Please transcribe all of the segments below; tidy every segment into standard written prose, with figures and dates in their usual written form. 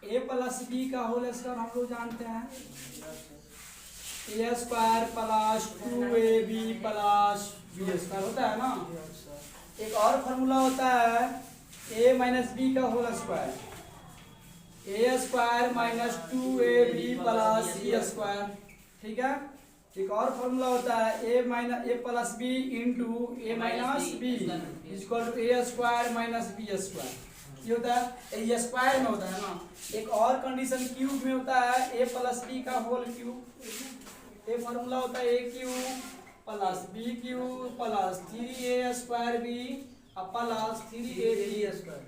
ए plus b का whole square हम लोग जानते हैं a square plus 2ab plus b square होता है ना। एक और फॉर्मूला होता है ए माइनस बी का whole square a square minus 2ab plus b square. ठीक है। एक और फॉर्मूला होता है a plus b into a minus b equal to a square minus b square. ये होता है ए स्क्वायर में होता है ना। एक और कंडीशन क्यूब में होता है ए प्लस बी का होल क्यूब। ये फॉर्मूला होता है a cube plus b cube plus 3a square b plus 3ab square.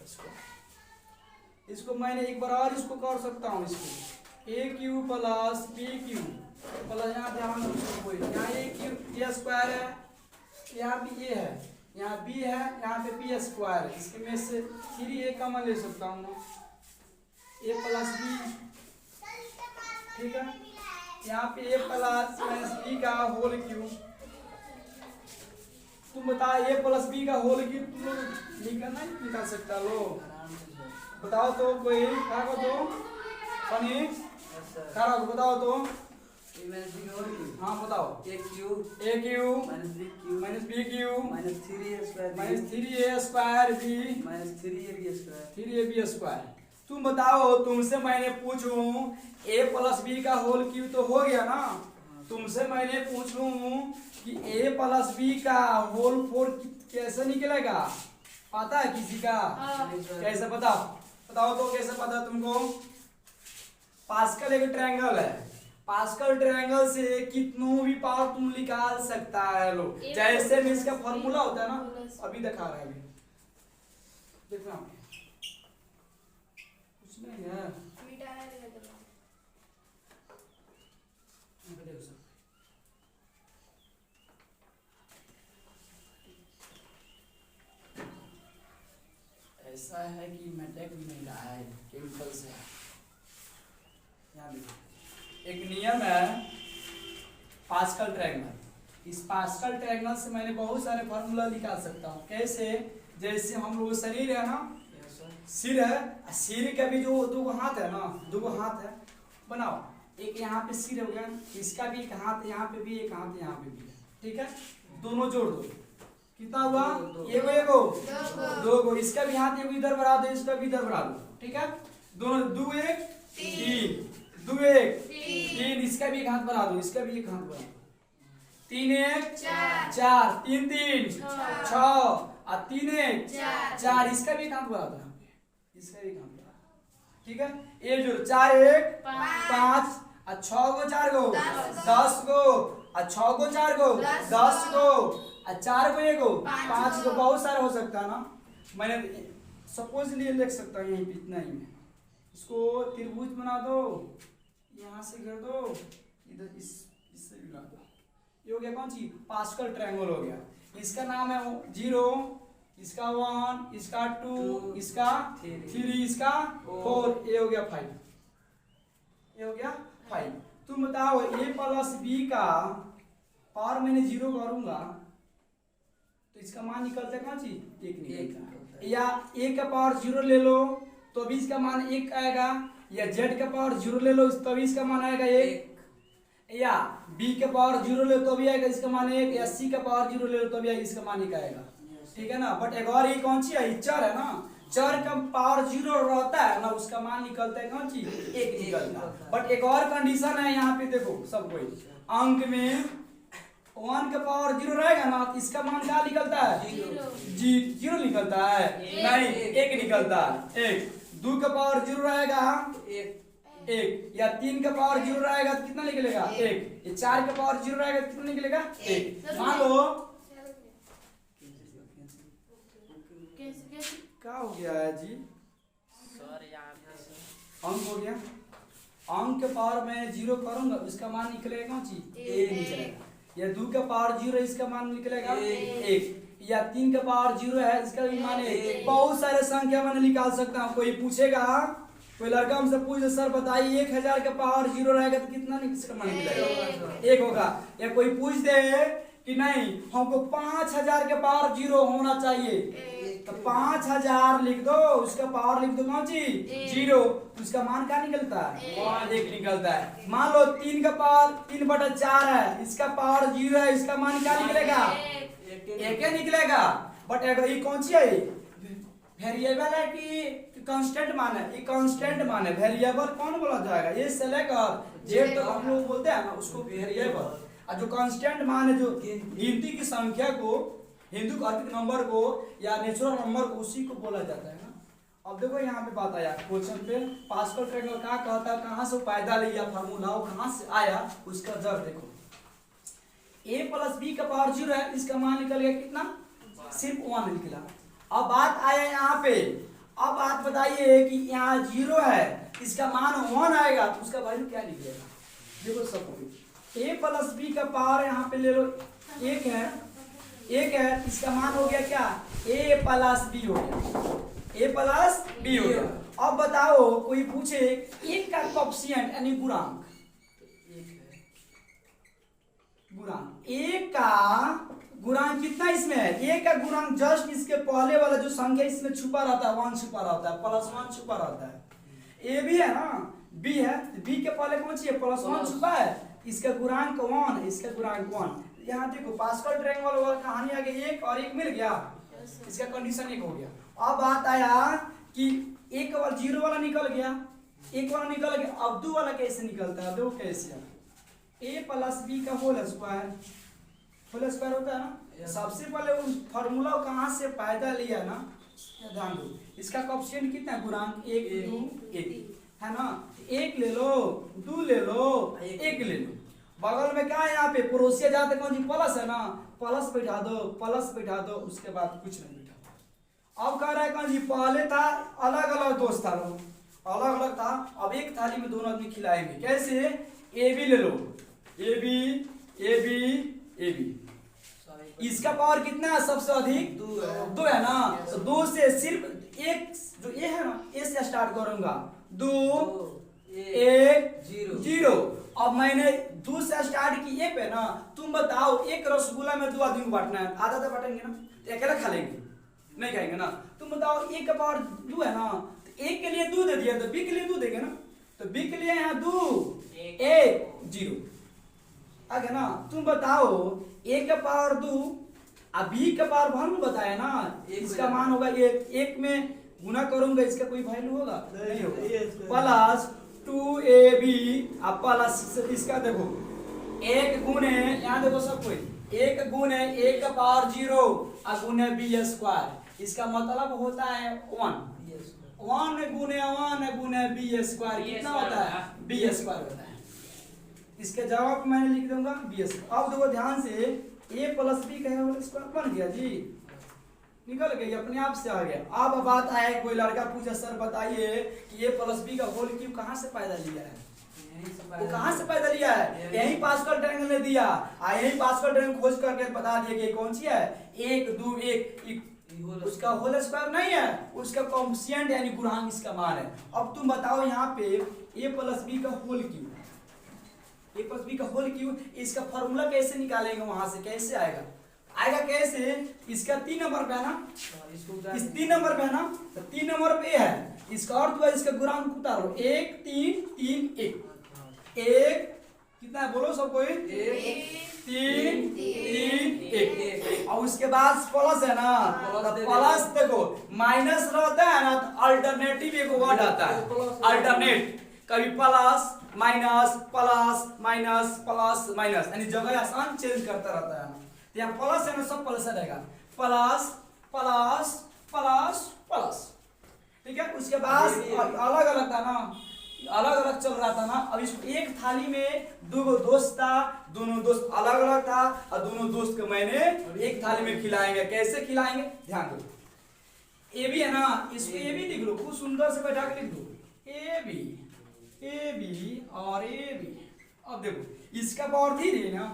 इसको मैंने एक बार और इसको कर सकता हूँ। इसको a cube plus b cube plus यहाँ ध्यान रखो यहाँ ए क्यूब ए स्क्वायर है, यहाँ भी ए है, यहाँ बी है, यहाँ पे बी स्क्वायर है। इसके में से 3a कॉमन ले सकता हूँ मैं, ए प्लस बी। ठीक है। यहाँ पे ए प्लस माइनस बी का होल क्यूब। तुम बताओ ए प्लस बी का होल क्यूब तुम लोग निकाल सकता लो। बताओ तो कोई क्या को तो फनी खरा को बताओ तो। हाँ बताओ। A cube minus b cube minus 3a square b minus 3ab square. तुम बताओ तुमसे मैंने पूछूं ए प्लस बी का होल क्यूब तो हो गया ना। तुमसे मैंने पूछूं कि ए प्लस बी का होल 4 कैसे निकलेगा, पता है किसी का? कैसे बताओ तो कैसे पता तुमको? पास्कल एक ट्रायंगल है, पास्कल ट्रायंगल से कितनों भी पावर तुम निकाल सकता है लो। जैसे में इसका फॉर्मूला होता है ना, अभी दिखा रहा है। अभी देखना कुछ नहीं है। ऐसा है कि मेटेक भी नहीं रहा है, केमिकल से। यहाँ देखो एक नियम है पास्कल ट्रायंगल। इस पास्कल ट्रायंगल से मैंने बहुत सारे फार्मूला निकाल सकता हूँ। कैसे? जैसे हम लोग शरीर है ना, सिर है, सिर का भी जो दो हाथ है ना, दो हाथ है बनाओ। एक यहाँ पे सिर हो गया, इसका भी एक हाथ यहाँ पे भी, एक हाथ यहाँ पे भी है। ठीक है। दोनों जोड़ दो, कितना हुआ? एगो दो गो। इसका भी हाथ एगो इधर बढ़ा दो, इसका भी इधर बढ़ा दो। ठीक है। दोनों दो एक तीन, दो एक तीन, इसका भी एक हाथ बढ़ा दो, इसका भी एक हाथ बढ़ा दो। 3 1 4, 3 3 6 और 3 1 4, इसका भी एक हाथ बढ़ा दो, इसका भी एक हाथ बढ़ा दो। ठीक है। ये जो 4 1 5 और 6 गो 4 गो 10 गो और 6 गो 4 गो 10 गो और 4 को एक गो 5 गो, बहुत सारा हो सकता है ना। मैंने सपोज लिए लिख सकता हूँ यहीं इतना ही में। इसको त्रिभुज बना दो, यहाँ से घेर दो, इधर इससे भी बना दो। ये हो गया कौन सी? पास्कल ट्रायंगल हो गया। इसका नाम है 0, इसका 1, इसका 2, इसका 3, इसका 4, ये हो गया 5। ये हो गया 5। तुम बताओ ए प्लस बी का पावर मैंने 0 करूंगा तो इसका मान निकलता है कौन सी? 1 निकलता। या ए का पावर 0 ले लो तो भी इसका मान 1 आएगा, या जेड का पावर 0 ले लो तभी इसका मान आएगा 1, या बी का पावर 0 ले तो भी आएगा इसका मान 1, या सी का पावर 0 ले लो तो भी इसका मान 1 आएगा। ठीक है ना। बट एक और ये कौन सी है? चर है ना। चर का पावर 0 रहता है ना, उसका मान निकलता है कौन सी? 1 निकलता। बट एक और कंडीशन है यहाँ पे, देखो सब कोई अंक में 1 का पावर 0 रहेगा ना, इसका मान क्या निकलता है? 0 निकलता है नहीं, 1 निकलता है। 1 2 का पावर 0 रहेगा 1, या 3 का पावर 0 रहेगा तो कितना निकलेगा? 1, या 4 का पावर 0 रहेगा तो कितना निकलेगा? 1। मान लो क्या हो गया है जी? अंक हो गया। अंक के पावर में 0 करूंगा इसका मान निकलेगा कौन सी? 1 निकलेगा। या 2 का पावर 0 है, इसका मान निकलेगा 1, या 3 का पावर 0 है, इसका भी मान 1। बहुत सारे संख्या मैंने निकाल सकता हूँ। कोई पूछेगा, कोई लड़का हमसे पूछे सर बताइए 1000 का पावर 0 रहेगा तो कितना इसका मान निकलेगा? 1 होगा। या कोई पूछ दे कि नहीं हमको 5000 के पावर 0 होना चाहिए, तो 5000 लिख दो, उसका पावर लिख दो कौन सी 0, उसका मान क्या निकलता है 1 निकलता है। मान लो 3 का पावर 3/4 है, इसका पावर 0 है, इसका मान क्या निकलेगा 1 निकलेगा। बट अगर ये कौन सी है वेरिएबल है कि कांस्टेंट मान है, ये कांस्टेंट मान है, वेरिएबल कौन बोला जाएगा, ये से लेकर जेड तक हम लोग बोलते हैं ना उसको वेरिएबल। और जो कांस्टेंट मान है जो गिनती की संख्या को, हिंदू कार्तिक नंबर को या नेचुरल नंबर को, उसी को बोला जाता है ना। अब देखो यहाँ पे बात आया क्वेश्चन पे, पास्कल ट्रायंगल क्या कहता है, कहाँ से पैदा लिया फार्मूला, कहाँ से आया उसका जड़ देखो। a + b का पावर 0 है, इसका मान निकल गया कितना सिर्फ 1 निकला। अब बात आया यहाँ पे, अब आप बताइए कि यहाँ 0 है, इसका मान 1 आएगा तो उसका वैल्यू क्या निकलेगा। देखो सब a + b का पावर यहाँ पे ले लो 1 है, इसका मान हो गया क्या a + b हो गया, a + b हो गया। अब बताओ कोई पूछे 1 का कोएफिशिएंट यानी गुणांक, गुणांक 1 का गुणांक कितना इसमें है, 1 का गुणांक जस्ट इसके पहले वाला जो संख्या इसमें छुपा रहता है 1 छुपा रहता है, +1 छुपा रहता है। a भी है ना, b है, b के पहले कौन सी है +1 छुपा है, इसका गुणांक 1, इसका गुणांक 1। यहाँ देखो पास्कल ट्रायंगल वाला कहानी आ गई, 1 और 1 मिल गया, इसका कंडीशन 1 हो गया। अब बात आया कि 1 वाला 0 वाला निकल गया, 1 वाला निकल गया, अब 2 वाला कैसे निकलता है, देखो कैसे a + b का होल स्क्वायर होता है ना। सबसे पहले उस फार्मूला कहाँ से पैदा लिया ना, ध्यान दो, इसका कोएफिशिएंट कितना है गुणांक 1 2 1 है ना, 1 ले लो 2 ले लो 1 ले लो। बगल में क्या है यहाँ पे पड़ोसिया जाते कौन जी प्लस है ना, प्लस बैठा दो, उसके बाद कुछ नहीं बैठा। अब कह रहा है कौन जी पहले था अलग अलग दोस्त था, अलग अलग था, अब एक थाली में दोनों आदमी खिलाएंगे, कैसे ए बी ले लो, ए बी, इसका पावर कितना है सबसे अधिक 2 है ना, तो 2 से सिर्फ एक जो ए है ना, ए से स्टार्ट करूंगा, 2 1 0। अब मैंने 2 से स्टार्ट की ए पे ना, तुम बताओ एक रसगुल्ला में 2 आदमी को बांटना है, आधा तो बांटेंगे ना, अकेला खा लेंगे नहीं खाएंगे ना। तुम बताओ ए का पावर 2 है ना, तो ए के लिए 2 दे दिया तो बी के लिए 2 देंगे ना, तो बी के लिए यहाँ 2 1 0 आ गया ना। तुम बताओ a का पावर 2 और b का पावर हम बताया ना, इसका मान होगा 1 में गुना करूंगा, इसका कोई वैल्यू होगा नहीं होगा, +2ab और प्लस इसका देखो 1 गुने, यहाँ देखो सब कोई 1 गुने a का पावर 0 और गुने b², इसका मतलब होता है 1 गुने b² कितना होता है b² होता है। इसके जवाब मैंने लिख दूंगा bs। अब देखो ध्यान से a + b का होल स्क्वायर बन गया जी, निकल गई अपने आप से आ गया। अब बात आए कोई लड़का पूछे सर बताइए कि a + b का होल क्यूब कहाँ से पैदा लिया है, वो कहाँ से पैदा लिया है, यही पास्कल ट्रायंगल ने दिया, यही पास्कल ट्रायंगल खोज करके बता दिया कि कौन सी है 1 2 1, उसका होल स्क्वायर नहीं है, उसका कोएफिशिएंट यानी गुणांक इसका मान है। अब तुम बताओ यहाँ पे a + b का होल क्यूब, a + b का होल क्यूब, इसका फार्मूला कैसे निकालेंगे, वहां से कैसे आएगा कैसे, इसका 3 नंबर पे है ना, इस 3 नंबर पे है ना, तो 3 नंबर पे है, इसका अर्थ हुआ इसका गुणांक उतारो 1 3 3 1 कितना है बोलो सब कोई 3 3 1, और उसके बाद प्लस है ना, प्लस देखो माइनस रहता है ना, तो अल्टरनेटिव एक वर्ड आता है अल्टरनेट, कभी प्लस माइनस प्लस माइनस यानी जगह आसान चेंज करता रहता है। यहाँ प्लस है ना, सब प्लस रहेगा, प्लस प्लस प्लस प्लस, ठीक है। उसके बाद अलग अलग था ना, अलग अलग चल रहा था ना, अब इसको एक थाली में 2 दोस्त था, दोनों दोस्त अलग अलग था, और दोनों दोस्त को मैंने एक थाली में खिलाएंगे, कैसे खिलाएंगे ध्यान दो, ए बी है ना, इसको ए बी लिख लो, खूब सुंदर से बैठा के लिख दो ए बी और ए बी। अब देखो इसका पावर 3 है ना,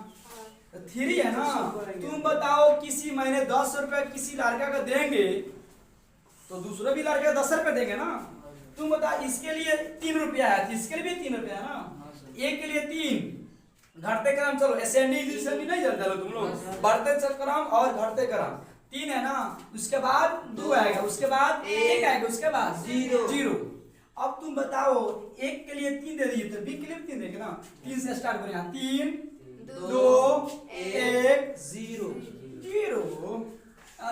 3 है ना, तुम बताओ किसी मैंने 10 रुपए किसी लड़का को देंगे तो दूसरे भी लड़के 10 रुपए देंगे ना, तुम बता इसके लिए 3 रुपया है, इसके लिए भी 3 रुपया है ना, एक के लिए 3 घटते क्रम, चलो असेंडिंग डिसेंडिंग नहीं जानते हो तुम लोग, बढ़ते क्रम और घटते क्रम, 3 है ना, उसके बाद 2 आएगा, उसके बाद 1 आएगा, उसके बाद 0। अब तुम बताओ 1 के लिए 3 दे दिए तो b के लिए 3 देंगे ना, 3 से स्टार्ट करें, 3 2 1 0।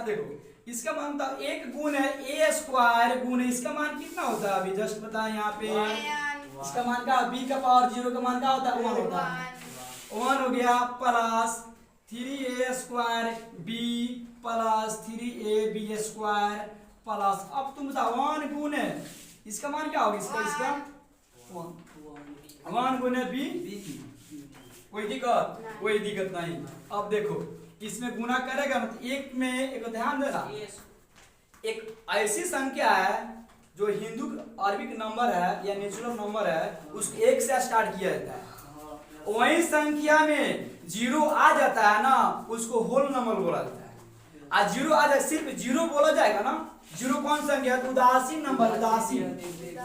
देखो इसका मान था 1 गुण है a स्क्वायर गुण है, इसका मान कितना होता है अभी जस्ट बताएं यहाँ पे, इसका मान का b का पावर 0 का मान क्या होता है 1 होता है, 1 हो गया plus 3a square b plus 3ab square plus, अब तुम बताओ 1 गुण है, इसका मान क्या होगा, इसका 1 गुण है b, कोई दिक्कत नहीं। अब देखो इसमें गुना करेगा ना तो एक में एक ध्यान देना, एक ऐसी संख्या है जो हिंदू अरबिक नंबर है या नेचुरल नंबर है, उसको 1 से स्टार्ट किया जाता है, वही संख्या में 0 आ जाता है ना उसको होल नंबर बोला जाता है। आज 0 आ जाए, सिर्फ 0 बोला जाएगा ना, 0 कौन संख्या है, उदासीन नंबर, उदासीन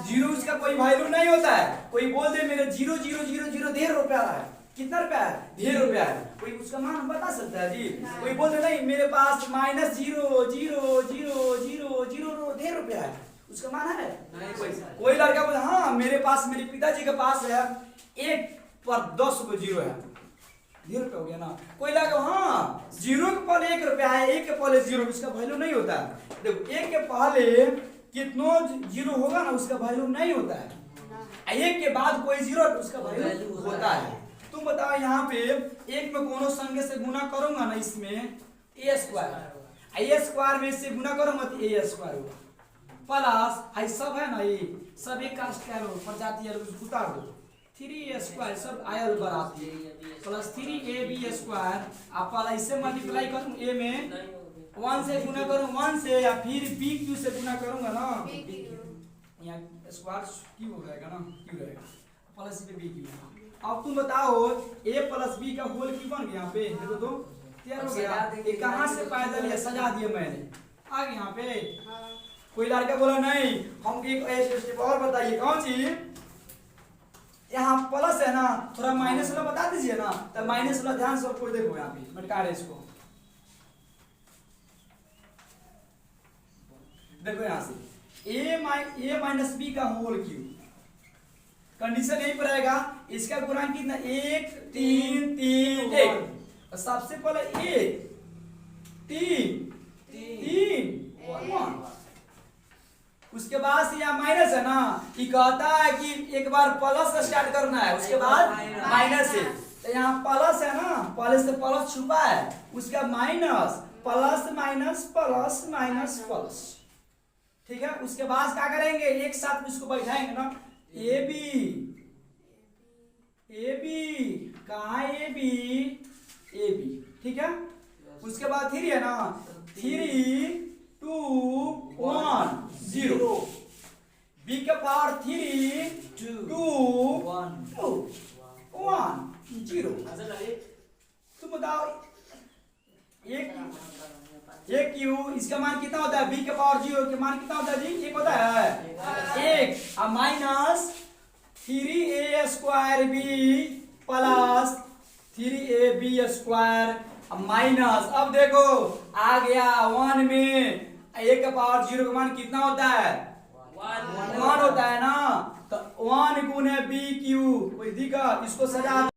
0 उसका कोई वैल्यू नहीं होता है। कोई बोल दे मेरे 0 0 0 0 1.5 रुपया है, कितना रुपया है, 1.5 रुपया है, कोई उसका मान हम बता सकता है जी, कोई बोल दे नहीं मेरे पास -0 0 0 0 0 1.5 रुपया है, उसका मान है कोई लड़का बोले हाँ मेरे पास मेरे पिताजी के पास है 1 पर 10 को 0 है, 1.5 रुपया हो गया ना, कोई लड़का हाँ 0 के पहले 1 रुपया है, 1 के पहले 0, उसका वैल्यू नहीं होता है। देखो 1 के पहले कितनों 0 होगा ना उसका वैल्यू नहीं होता है, 1 के बाद कोई 0 उसका वैल्यू होता है। तुम बताओ यहाँ पे 1 में कोनो संख्या से गुना करूंगा ना, इसमें a स्क्वायर में इससे गुना करूंगा तो a स्क्वायर होगा प्लस हाई सब है ना, ये सब एक का स्क्वायर हो प्रजाति है, उसको उतार दो 3a स्क्वायर सब आयल बराती प्लस 3ab स्क्वायर, आप वाला इससे मल्टीप्लाई करूं a में 1 से गुना करूं 1 से, या फिर b q से गुना करूंगा ना, यहाँ स्क्वायर क्यू हो जाएगा ना, क्यू रहेगा प्लस पे b क्यू। अब तुम बताओ a प्लस b का होल की बन गया, यहाँ पे देखो तो तैयार हो गया, ये कहाँ से पैदा लिया, सजा दिया मैंने, आ गया यहाँ पे। कोई लड़का बोला नहीं हम एक स्टेप और बताइए, कौन चीज, यहाँ प्लस है ना, थोड़ा माइनस वाला बता दीजिए ना, तो माइनस वाला ध्यान से कोई देखो, यहाँ पे मटका रहे इसको, देखो यहाँ से a माइनस b का होल क्यू, कंडीशन यही पर आएगा, इसका गुणांक कितना 1 3 3 1, सबसे पहले 1 3 3 1, उसके बाद से यहाँ माइनस है ना, ये कहता है कि एक बार प्लस से स्टार्ट करना है उसके बाद माइनस से, तो यहाँ प्लस है ना, पहले से प्लस छुपा है, उसका minus plus minus plus minus plus, ठीक है। उसके बाद क्या करेंगे, एक साथ उसको बैठाएंगे ना, ए बी कहा ए बी, ठीक है। उसके बाद 3 है ना, 3 2 1 0, b का पावर 3 2 1 0। तुम बताओ एक क्यू, इसका मान कितना होता है, b का पावर 0 के मान कितना होता है जी, 1 होता है 1, अब minus 3a square b plus 3ab square, अब माइनस, अब देखो आ गया 1 में a का पावर 0 का मान कितना होता है 1 होता है ना, तो 1 गुने b क्यू, कोई दिक्कत, इसको सजा